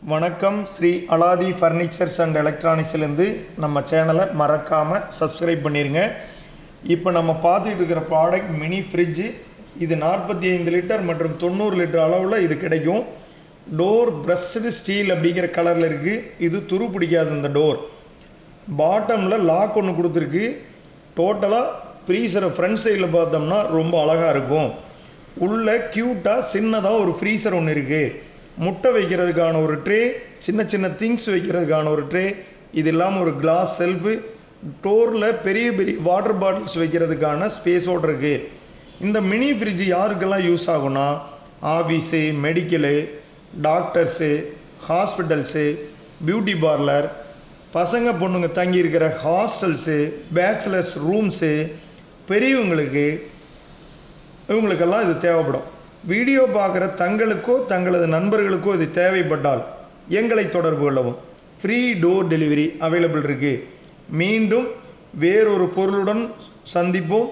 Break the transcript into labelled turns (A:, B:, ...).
A: வணக்கம். Sri அலாதி furnitures and எலக்ட்ரானிக்ஸ்லேருந்து நம்ம சேனலை மறக்காமல் சப்ஸ்கிரைப் பண்ணிடுங்க. இப்போ நம்ம பார்த்துட்டு இருக்கிற ப்ராடக்ட் மினி ஃப்ரிட்ஜு. இது 45 லிட்டர் மற்றும் 90 லிட்டர் அளவில் இது கிடைக்கும். டோர் பிரஷ்டு ஸ்டீல் அப்படிங்கிற கலரில் இருக்குது. இது துரு பிடிக்காது. இந்த டோர் பாட்டமில் லாக் ஒன்று கொடுத்துருக்கு. டோட்டலாக ஃப்ரீசரை ஃப்ரண்ட் சைடில் பார்த்தோம்னா ரொம்ப அழகாக இருக்கும். உள்ள க்யூட்டாக சின்னதாக ஒரு ஃப்ரீசர் ஒன்று இருக்குது. முட்டை வைக்கிறதுக்கான ஒரு ட்ரே, சின்ன சின்ன திங்ஸ் வைக்கிறதுக்கான ஒரு ட்ரே, இது இல்லாமல் ஒரு கிளாஸ் செல்ஃபு, டோரில் பெரிய பெரிய வாட்டர் பாட்டில்ஸ் வைக்கிறதுக்கான ஸ்பேஸோடு இருக்குது. இந்த மினி ஃப்ரிட்ஜ் யாருக்கெல்லாம் யூஸ் ஆகும்னா, office, medical, doctors, hospitals, beauty parlour, பசங்க பொண்ணுங்க தங்கியிருக்கிற ஹாஸ்டல்ஸு, பேச்சுலர்ஸ் ரூம்ஸு, பெரியவங்களுக்கு இவங்களுக்கெல்லாம் இது தேவைப்படும். வீடியோ பார்க்குற தங்களுக்கோ தங்களது நண்பர்களுக்கோ இது தேவைப்பட்டால் எங்களை தொடர்பு கொள்ளவும். ஃப்ரீ டோர் டெலிவரி அவைலபிள் இருக்குது. மீண்டும் வேறொரு பொருளுடன் சந்திப்போம்.